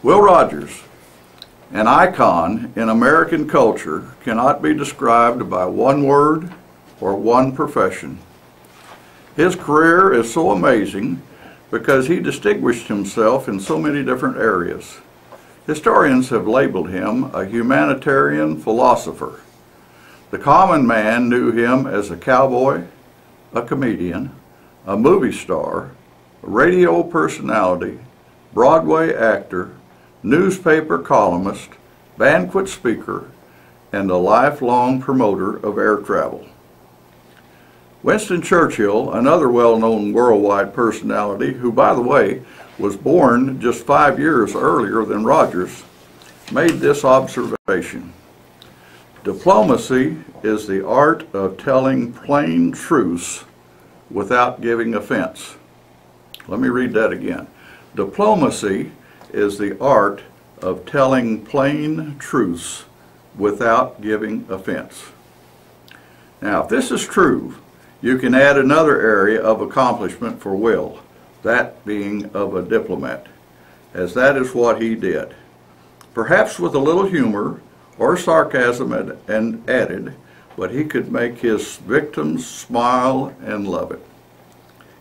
Will Rogers, an icon in American culture, cannot be described by one word or one profession. His career is so amazing because he distinguished himself in so many different areas. Historians have labeled him a humanitarian philosopher. The common man knew him as a cowboy, a comedian, a movie star, a radio personality, Broadway actor, newspaper columnist, banquet speaker, and a lifelong promoter of air travel. Winston Churchill, another well-known worldwide personality, who, by the way, was born just 5 years earlier than Rogers, made this observation: diplomacy is the art of telling plain truths without giving offense. Let me read that again. Diplomacy is the art of telling plain truths without giving offense. Now, if this is true, you can add another area of accomplishment for Will, that being of a diplomat, as that is what he did. Perhaps with a little humor or sarcasm added, but he could make his victims smile and love it.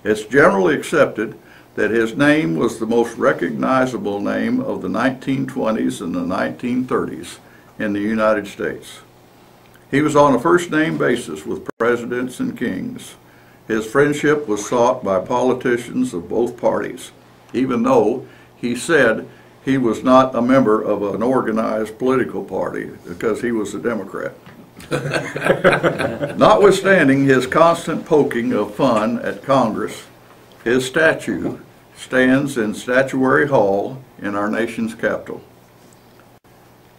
It's generally accepted that his name was the most recognizable name of the 1920s and the 1930s in the United States. He was on a first-name basis with presidents and kings. His friendship was sought by politicians of both parties, even though he said he was not a member of an organized political party because he was a Democrat. Notwithstanding his constant poking of fun at Congress, his statue stands in Statuary Hall in our nation's capital.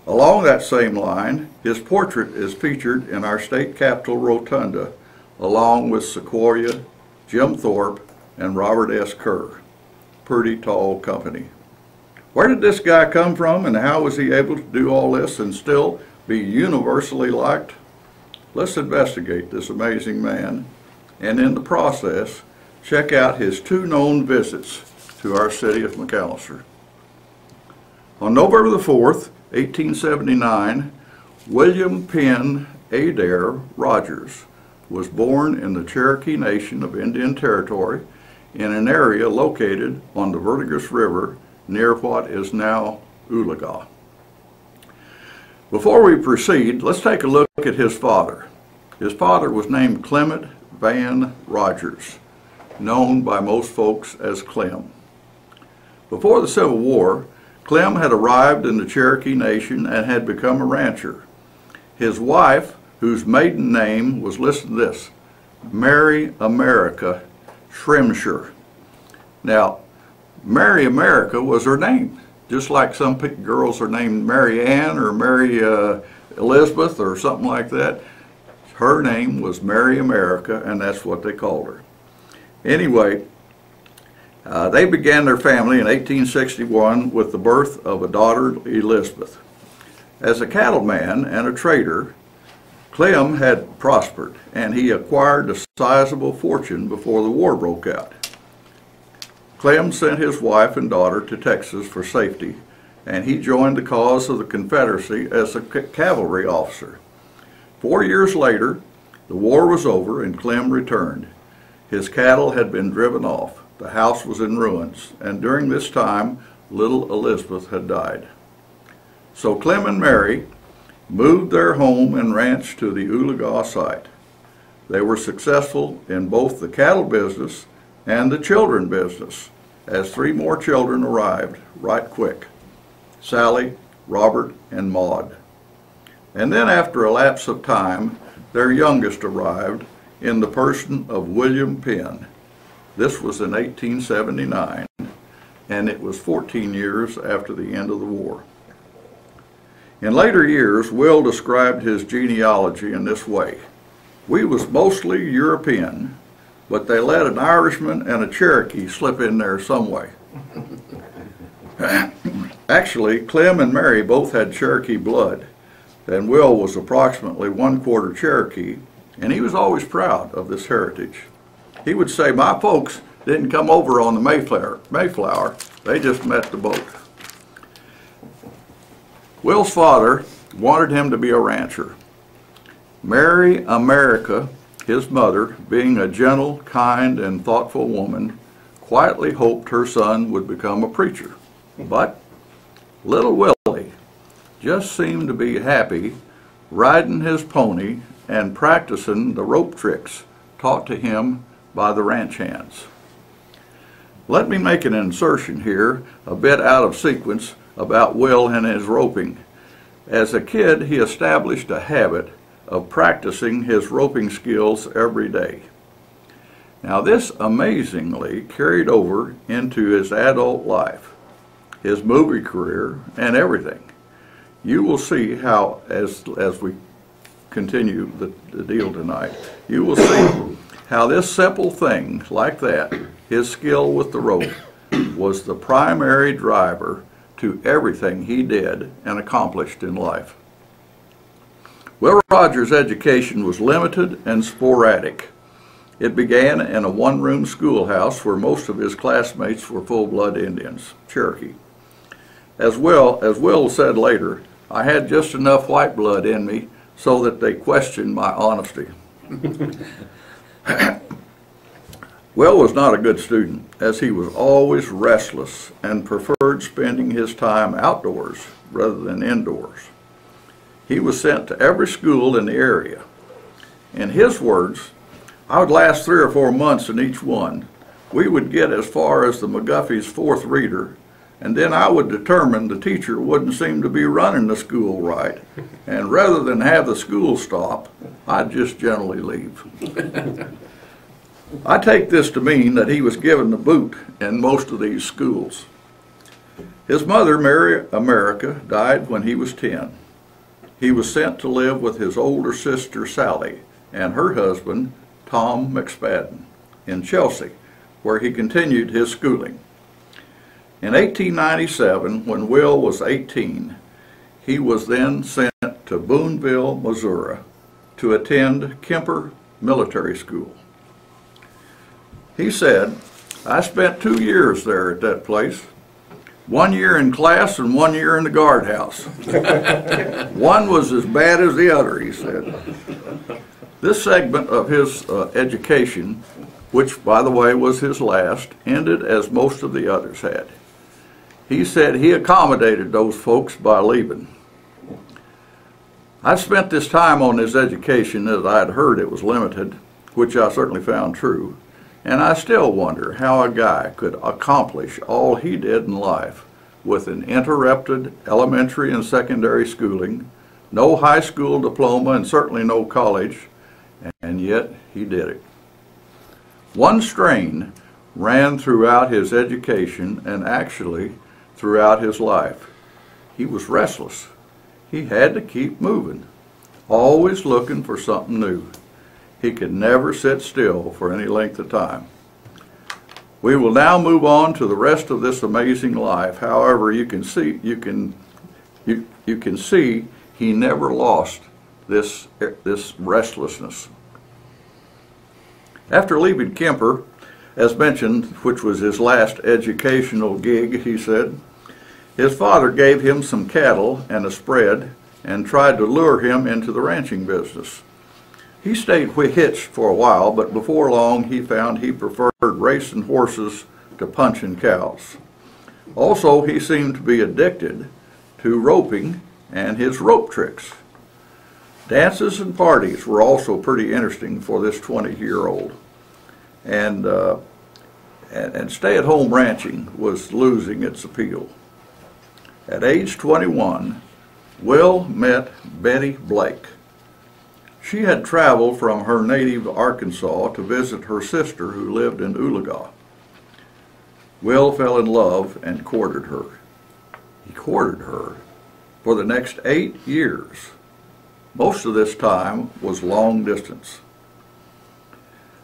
Along that same line, his portrait is featured in our state capitol rotunda, along with Sequoia, Jim Thorpe, and Robert S. Kerr. Pretty tall company. Where did this guy come from, and how was he able to do all this and still be universally liked? Let's investigate this amazing man, and in the process, check out his 2 known visits to our city of McAlester. On November the 4th, 1879, William Penn Adair Rogers was born in the Cherokee Nation of Indian Territory in an area located on the Verdigris River near what is now Oologah. Before we proceed, let's take a look at his father. His father was named Clement Van Rogers, known by most folks as Clem. Before the Civil War, Clem had arrived in the Cherokee Nation and had become a rancher. His wife, whose maiden name was, listen to this, Mary America Shrimshire. Now, Mary America was her name, just like some girls are named Mary Ann or Mary Elizabeth or something like that. Her name was Mary America, and that's what they called her. Anyway, they began their family in 1861 with the birth of a daughter, Elizabeth. As a cattleman and a trader, Clem had prospered, and he acquired a sizable fortune before the war broke out. Clem sent his wife and daughter to Texas for safety, and he joined the cause of the Confederacy as a cavalry officer. 4 years later, the war was over and Clem returned. His cattle had been driven off. The house was in ruins, and during this time, little Elizabeth had died. So Clem and Mary moved their home and ranch to the Oologah site. They were successful in both the cattle business and the children business, as 3 more children arrived right quick: Sally, Robert, and Maud. And then after a lapse of time, their youngest arrived in the person of William Penn. This was in 1879, and it was 14 years after the end of the war. In later years, Will described his genealogy in this way: "We was mostly European, but they let an Irishman and a Cherokee slip in there some way." Actually, Clem and Mary both had Cherokee blood, and Will was approximately 1/4 Cherokee, and he was always proud of this heritage. He would say, "My folks didn't come over on the Mayflower, they just met the boat." Will's father wanted him to be a rancher. Mary America, his mother, being a gentle, kind, and thoughtful woman, quietly hoped her son would become a preacher. But little Willie just seemed to be happy riding his pony and practicing the rope tricks taught to him by the ranch hands. Let me make an insertion here, a bit out of sequence, about Will and his roping. As a kid, he established a habit of practicing his roping skills every day. Now this amazingly carried over into his adult life, his movie career, and everything. You will see how, as we continue the deal tonight, you will see how this simple thing like that, his skill with the rope, was the primary driver to everything he did and accomplished in life. Will Rogers' education was limited and sporadic. It began in a one-room schoolhouse where most of his classmates were full-blood Indians, Cherokee. As Will said later, I had just enough white blood in me so that they questioned my honesty. Will was not a good student, as he was always restless and preferred spending his time outdoors rather than indoors. He was sent to every school in the area. In his words, I would last 3 or 4 months in each one. We would get as far as the McGuffey's 4th reader, and then I would determine the teacher wouldn't seem to be running the school right, and rather than have the school stop, I'd just generally leave. I take this to mean that he was given the boot in most of these schools. His mother, Mary America, died when he was 10. He was sent to live with his older sister, Sally, and her husband, Tom McSpadden, in Chelsea, where he continued his schooling. In 1897, when Will was 18, he was then sent to Boonville, Missouri, to attend Kemper Military School. He said, I spent 2 years there at that place. 1 year in class and 1 year in the guardhouse. One was as bad as the other, he said. This segment of his education, which by the way was his last, ended as most of the others had. He said he accommodated those folks by leaving. I spent this time on his education as I had heard it was limited, which I certainly found true. And I still wonder how a guy could accomplish all he did in life with an interrupted elementary and secondary schooling, no high school diploma, and certainly no college, and yet he did it. One strain ran throughout his education and actually throughout his life. He was restless. He had to keep moving, always looking for something new. He could never sit still for any length of time. We will now move on to the rest of this amazing life. However, you can see he never lost this restlessness. After leaving Kemper, as mentioned, which was his last educational gig, he said, his father gave him some cattle and a spread and tried to lure him into the ranching business. He stayed hitched for a while, but before long he found he preferred racing horses to punching cows. Also, he seemed to be addicted to roping and his rope tricks. Dances and parties were also pretty interesting for this 20-year-old. And stay-at-home ranching was losing its appeal. At age 21, Will met Betty Blake. She had traveled from her native Arkansas to visit her sister who lived in Oologah. Will fell in love and courted her. He courted her for the next 8 years. Most of this time was long distance.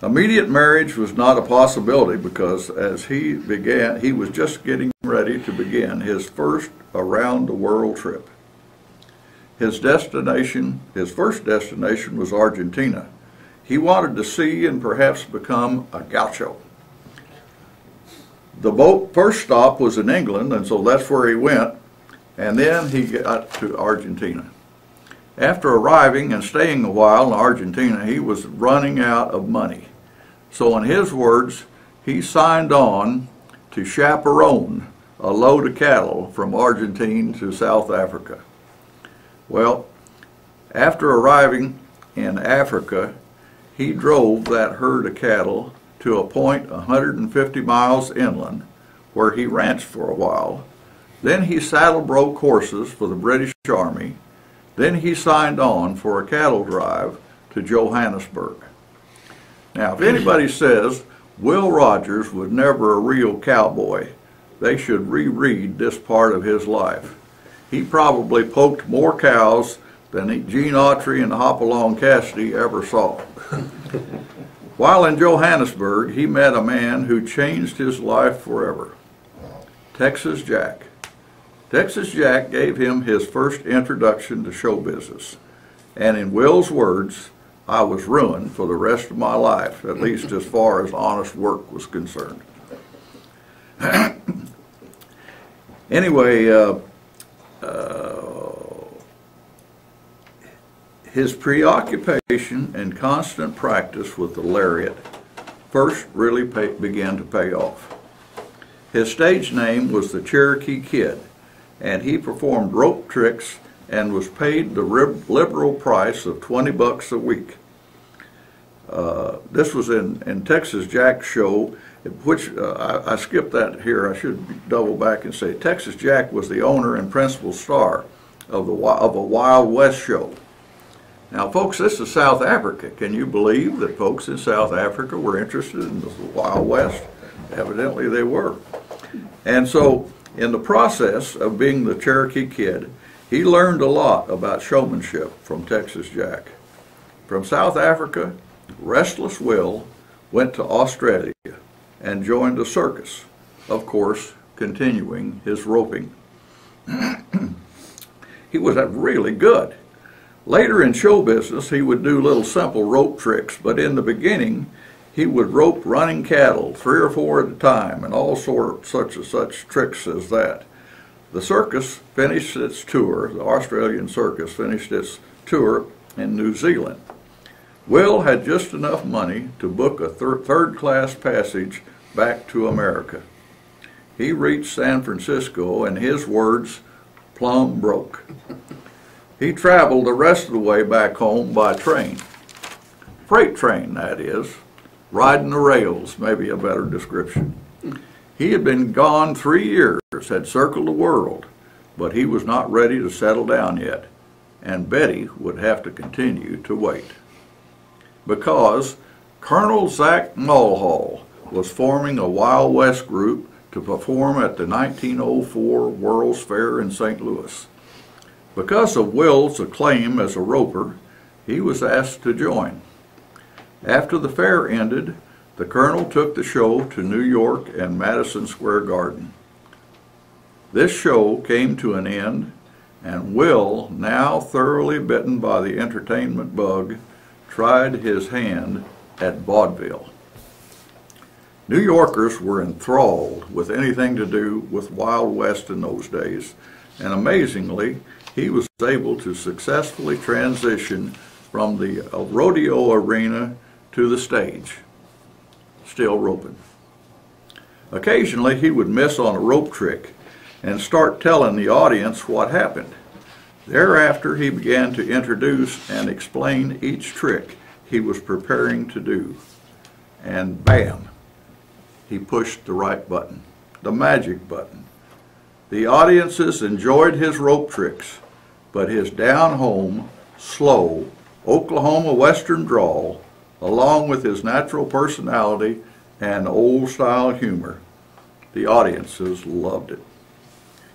Immediate marriage was not a possibility because as he was just getting ready to begin his first around-the-world trip. His first destination was Argentina. He wanted to see and perhaps become a gaucho. The first stop was in England, and so that's where he went and then he got to Argentina. After arriving and staying a while in Argentina, he was running out of money. So in his words, he signed on to chaperone a load of cattle from Argentina to South Africa. Well, after arriving in Africa, he drove that herd of cattle to a point 150 miles inland where he ranched for a while. Then he saddle broke horses for the British Army. Then he signed on for a cattle drive to Johannesburg. Now, if anybody says Will Rogers was never a real cowboy, they should reread this part of his life. He probably poked more cows than Gene Autry and Hopalong Cassidy ever saw. While in Johannesburg, he met a man who changed his life forever, Texas Jack. Texas Jack gave him his first introduction to show business. And in Will's words, I was ruined for the rest of my life, at least as far as honest work was concerned. Anyway, his preoccupation and constant practice with the lariat first really began to pay off. His stage name was the Cherokee Kid, and he performed rope tricks and was paid the liberal price of $20 a week. This was in Texas Jack's show, which I skipped that here. I should double back and say Texas Jack was the owner and principal star of a Wild West show. Now, folks, this is South Africa. Can you believe that folks in South Africa were interested in the Wild West? Evidently they were. And so, in the process of being the Cherokee Kid, he learned a lot about showmanship from Texas Jack. From South Africa, Restless Will went to Australia and joined a circus, of course, continuing his roping. He was really good. Later in show business, he would do little simple rope tricks, but in the beginning, he would rope running cattle, 3 or 4 at a time, and all sorts such tricks as that. The circus finished its tour, the Australian circus finished its tour in New Zealand. Will had just enough money to book a third-class passage back to America. He reached San Francisco, and his words, plumb broke. He traveled the rest of the way back home by train. Freight train, that is. Riding the rails, maybe a better description. He had been gone 3 years, had circled the world, but he was not ready to settle down yet, and Betty would have to continue to wait. Because Colonel Zach Mulhall was forming a Wild West group to perform at the 1904 World's Fair in St. Louis. Because of Will's acclaim as a roper, he was asked to join. After the fair ended, the Colonel took the show to New York and Madison Square Garden. This show came to an end, and Will, now thoroughly bitten by the entertainment bug, tried his hand at vaudeville. New Yorkers were enthralled with anything to do with Wild West in those days, and amazingly, he was able to successfully transition from the rodeo arena to the stage, still roping. Occasionally, he would miss on a rope trick and start telling the audience what happened. Thereafter, he began to introduce and explain each trick he was preparing to do. And bam, he pushed the right button, the magic button. The audiences enjoyed his rope tricks, but his down-home, slow, Oklahoma Western drawl, along with his natural personality and old-style humor, the audiences loved it.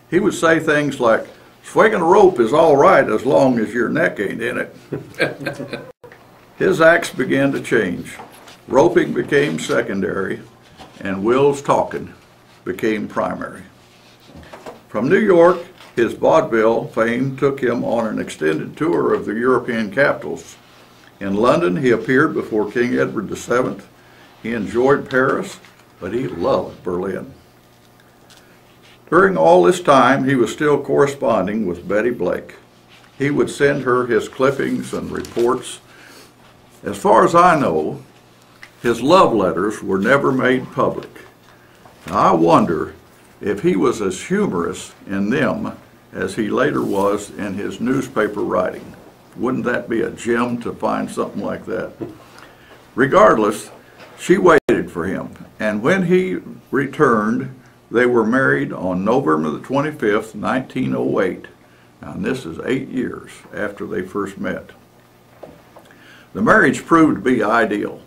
He would say things like, "Swinging a rope is all right as long as your neck ain't in it." His acts began to change. Roping became secondary, and Will's talking became primary. From New York, his vaudeville fame took him on an extended tour of the European capitals. In London, he appeared before King Edward VII. He enjoyed Paris, but he loved Berlin. During all this time, he was still corresponding with Betty Blake. He would send her his clippings and reports. As far as I know, his love letters were never made public. Now, I wonder if he was as humorous in them as he later was in his newspaper writing. Wouldn't that be a gem to find something like that? Regardless, she waited for him, and when he returned, they were married on November the 25th, 1908. Now, and this is 8 years after they first met. The marriage proved to be ideal.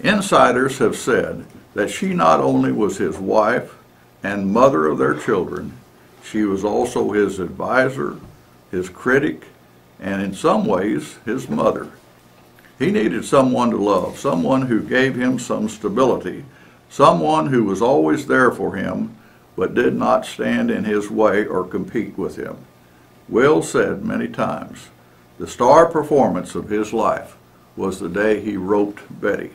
Insiders have said that she not only was his wife and mother of their children, she was also his advisor, his critic, and in some ways, his mother. He needed someone to love, someone who gave him some stability, someone who was always there for him, but did not stand in his way or compete with him. Will said many times, the star performance of his life was the day he roped Betty.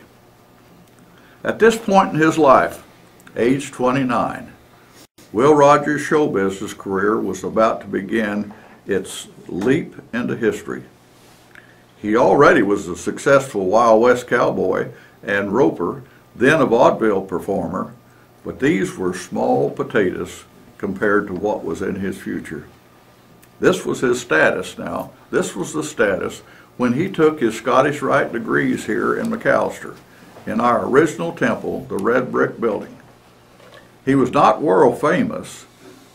At this point in his life, age 29, Will Rogers' show business career was about to begin its leap into history. He already was a successful Wild West cowboy and roper, then a vaudeville performer, but these were small potatoes compared to what was in his future. This was his status now. This was the status when he took his Scottish Rite degrees here in McAlester, in our original temple, the red brick building. He was not world famous,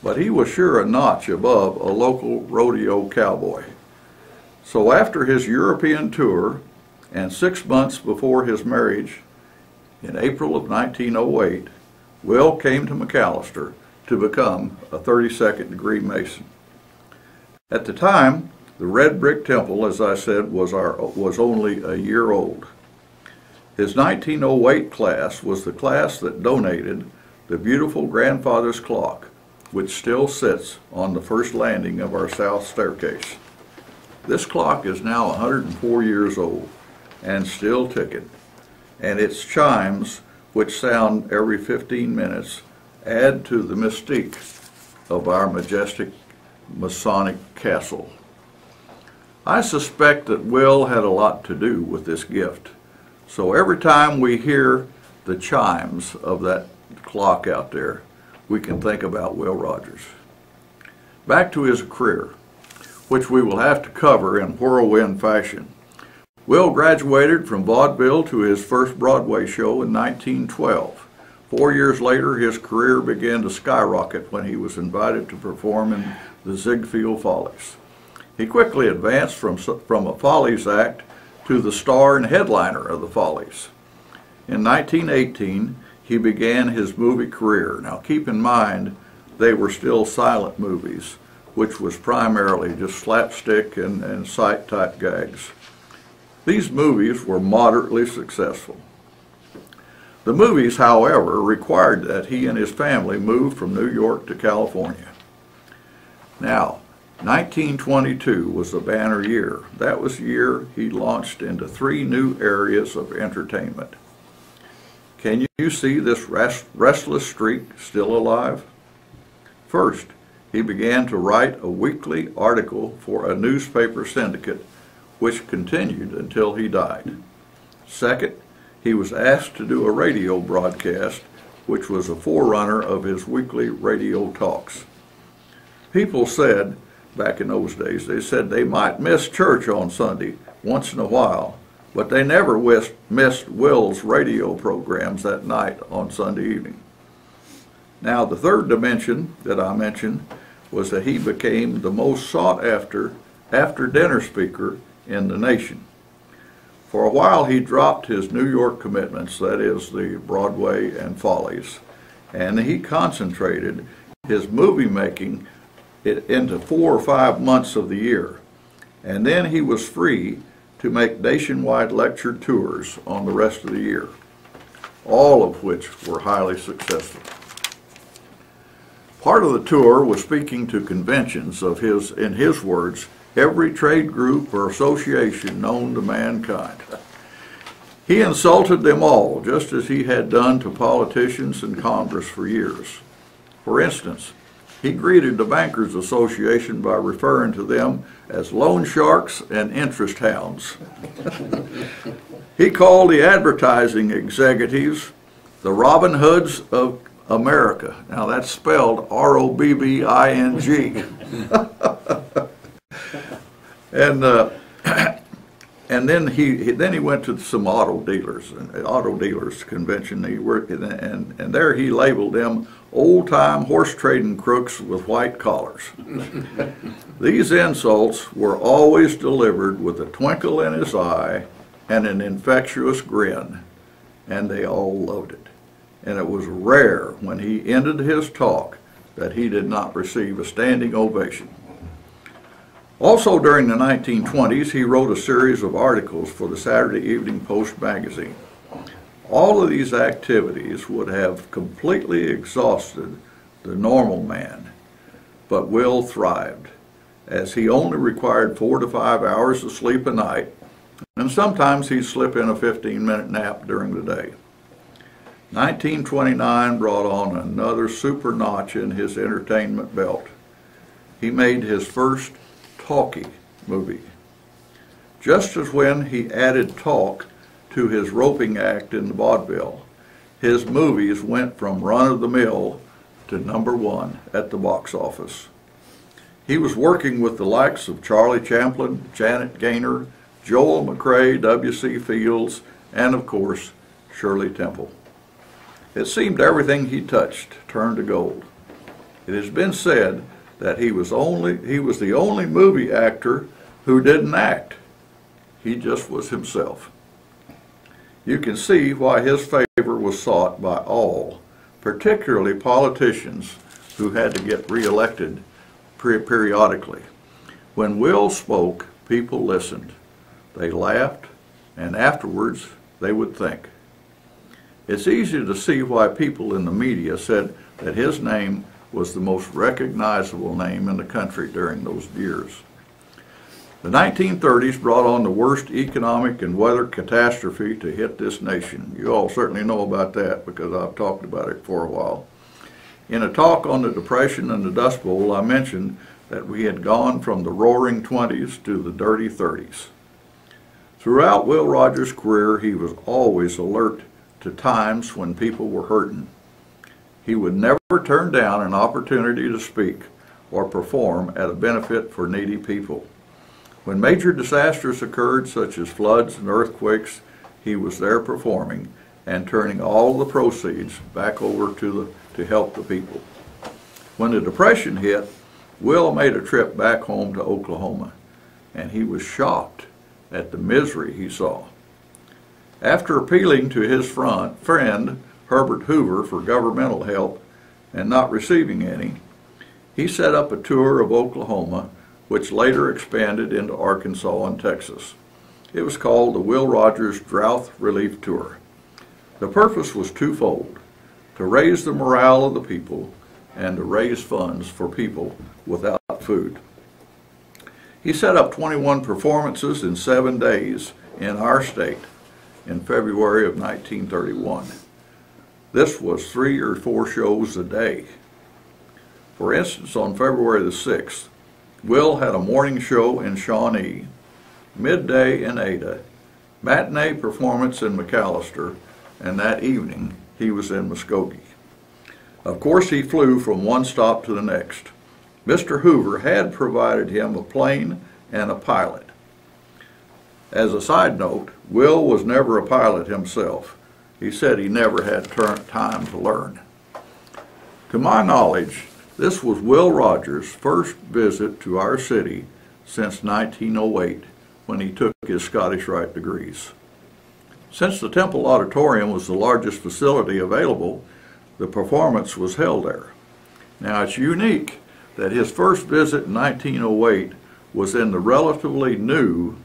but he was sure a notch above a local rodeo cowboy. So after his European tour and 6 months before his marriage, in April of 1908, Will came to McAlester to become a 32nd degree Mason. At the time, the red brick temple, as I said, was only a year old. His 1908 class was the class that donated the beautiful grandfather's clock, which still sits on the first landing of our south staircase. This clock is now 104 years old and still ticking, and its chimes, which sound every 15 minutes, add to the mystique of our majestic Masonic castle. I suspect that Will had a lot to do with this gift, so every time we hear the chimes of that clock out there, we can think about Will Rogers. Back to his career, which we will have to cover in whirlwind fashion. Will graduated from vaudeville to his first Broadway show in 1912. 4 years later, his career began to skyrocket when he was invited to perform in the Ziegfeld Follies. He quickly advanced from a Follies act to the star and headliner of the Follies. In 1918, he began his movie career. Now keep in mind, they were still silent movies, which was primarily just slapstick and sight-type gags. These movies were moderately successful. The movies, however, required that he and his family move from New York to California. Now, 1922 was the banner year. That was the year he launched into 3 new areas of entertainment. Can you see this restless streak still alive? First, he began to write a weekly article for a newspaper syndicate, which continued until he died. Second, he was asked to do a radio broadcast, which was a forerunner of his weekly radio talks. People said, back in those days, they said they might miss church on Sunday once in a while, but they never missed Will's radio programs that night on Sunday evening. Now, the third dimension that I mentioned was that he became the most sought after dinner speaker in the nation. For a while, he dropped his New York commitments, that is the Broadway and Follies, and he concentrated his movie making into 4 or 5 months of the year. And then he was free to make nationwide lecture tours on the rest of the year, all of which were highly successful. Part of the tour was speaking to conventions of his, in his words, every trade group or association known to mankind. He insulted them all, just as he had done to politicians in Congress for years. For instance, He greeted the Bankers Association by referring to them as loan sharks and interest hounds. He called the advertising executives the Robin Hoods of America. Now that's spelled R-O-B-B-I-N-G. And then he went to some auto dealers convention. He worked and there he labeled them old-time horse trading crooks with white collars. These insults were always delivered with a twinkle in his eye and an infectious grin, and they all loved it. And it was rare when he ended his talk that he did not receive a standing ovation. Also during the 1920s, he wrote a series of articles for the Saturday Evening Post magazine. All of these activities would have completely exhausted the normal man, but Will thrived, as he only required 4 to 5 hours of sleep a night, and sometimes he'd slip in a 15-minute nap during the day. 1929 brought on another super notch in his entertainment belt. He made his first talkie movie. Just as when he added talk to his roping act in the vaudeville, his movies went from run-of-the-mill to #1 at the box office. He was working with the likes of Charlie Chaplin, Janet Gaynor, Joel McCrea, W.C. Fields, and of course, Shirley Temple. It seemed everything he touched turned to gold. It has been said that he was the only movie actor who didn't act. He just was himself. You can see why his favor was sought by all, particularly politicians who had to get reelected periodically. When Will spoke, people listened. They laughed, and afterwards they would think. It's easy to see why people in the media said that his name was the most recognizable name in the country during those years. The 1930s brought on the worst economic and weather catastrophe to hit this nation. You all certainly know about that because I've talked about it for a while. In a talk on the Depression and the Dust Bowl, I mentioned that we had gone from the roaring 20s to the dirty 30s. Throughout Will Rogers' career, he was always alert to times when people were hurting. He would never turn down an opportunity to speak or perform at a benefit for needy people. When major disasters occurred, such as floods and earthquakes, he was there performing and turning all the proceeds back over to help the people. When the Depression hit, Will made a trip back home to Oklahoma, and he was shocked at the misery he saw. After appealing to his friend, Herbert Hoover, for governmental help and not receiving any, he set up a tour of Oklahoma, which later expanded into Arkansas and Texas. It was called the Will Rogers Drought Relief Tour. The purpose was twofold: to raise the morale of the people and to raise funds for people without food. He set up 21 performances in 7 days in our state in February of 1931. This was 3 or 4 shows a day. For instance, on February the 6th, Will had a morning show in Shawnee, midday in Ada, matinee performance in McAllister, and that evening he was in Muskogee. Of course, he flew from one stop to the next. Mr. Hoover had provided him a plane and a pilot. As a side note, Will was never a pilot himself. He said he never had time to learn. To my knowledge, this was Will Rogers' first visit to our city since 1908, when he took his Scottish Rite degrees. Since the Temple Auditorium was the largest facility available, the performance was held there. Now, it's unique that his first visit in 1908 was in the relatively new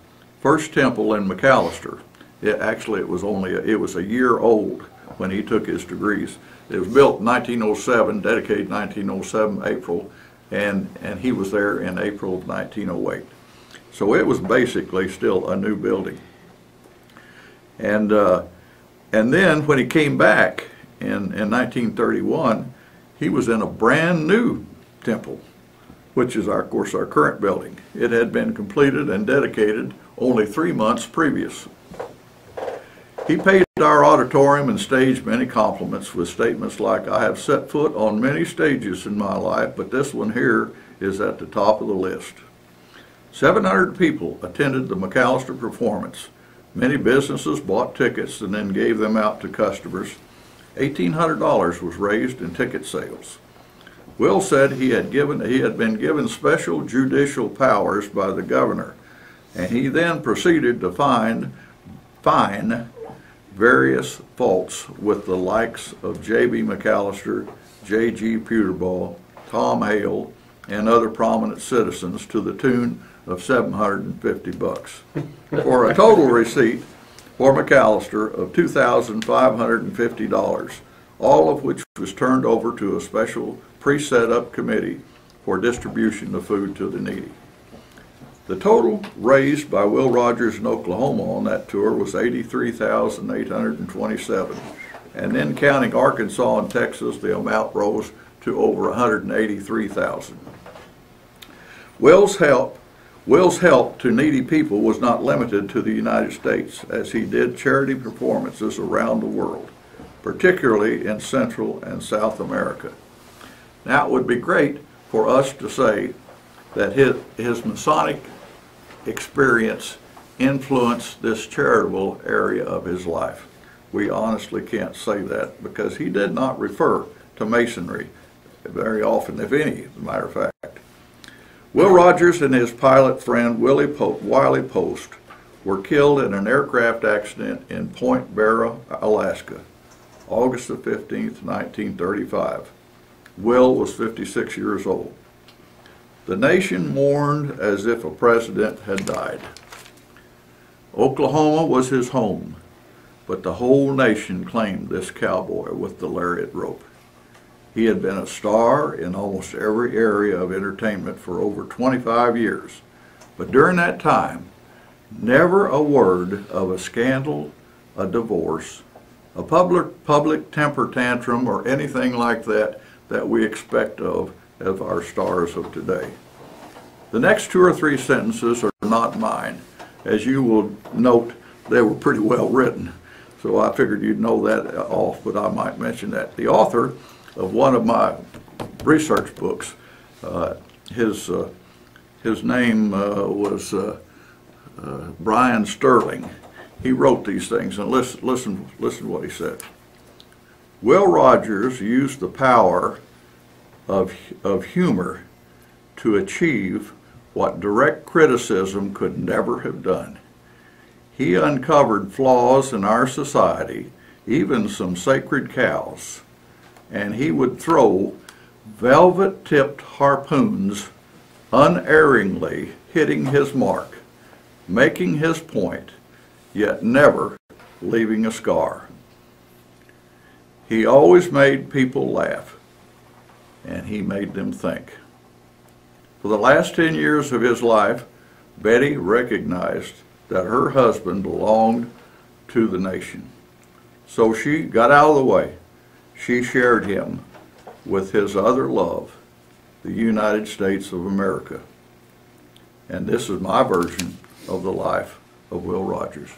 First Temple in McAllister. It was a year old when he took his degrees. It was built in 1907, dedicated 1907 April, and he was there in April of 1908. So it was basically still a new building. And then when he came back in 1931, he was in a brand new Temple, which is, of course, our current building. It had been completed and dedicated only 3 months previous. He paid our auditorium and stage many compliments with statements like, "I have set foot on many stages in my life, but this one here is at the top of the list." 700 people attended the McAllister performance. Many businesses bought tickets and then gave them out to customers. $1,800 was raised in ticket sales. Will said he had been given special judicial powers by the governor, and he then proceeded to fine various faults with the likes of J.B. McAllister, J.G. Peterball, Tom Hale, and other prominent citizens to the tune of $750, for a total receipt for McAllister of $2,550, all of which was turned over to a special pre-set up committee for distribution of food to the needy. The total raised by Will Rogers in Oklahoma on that tour was $83,827, and then counting Arkansas and Texas, the amount rose to over $183,000. Will's help to needy people was not limited to the United States, as he did charity performances around the world, particularly in Central and South America. Now, it would be great for us to say that his Masonic experience influenced this charitable area of his life. We honestly can't say that, because he did not refer to Masonry very often, if any, as a matter of fact. Will Rogers and his pilot friend Willie Post were killed in an aircraft accident in Point Barrow, Alaska, August the 15th, 1935. Will was 56 years old. The nation mourned as if a president had died. Oklahoma was his home, but the whole nation claimed this cowboy with the lariat rope. He had been a star in almost every area of entertainment for over 25 years, but during that time, never a word of a scandal, a divorce, a public temper tantrum, or anything like that we expect of our stars of today. The next 2 or 3 sentences are not mine. As you will note, they were pretty well written, so I figured you'd know that off, but I might mention that. The author of one of my research books, his name was Brian Sterling. He wrote these things, and listen to what he said. Will Rogers used the power of humor to achieve what direct criticism could never have done. He uncovered flaws in our society, even some sacred cows, and he would throw velvet-tipped harpoons unerringly, hitting his mark, making his point, yet never leaving a scar. He always made people laugh, and he made them think. For the last 10 years of his life, Betty recognized that her husband belonged to the nation. So she got out of the way. She shared him with his other love, the United States of America. And this is my version of the life of Will Rogers.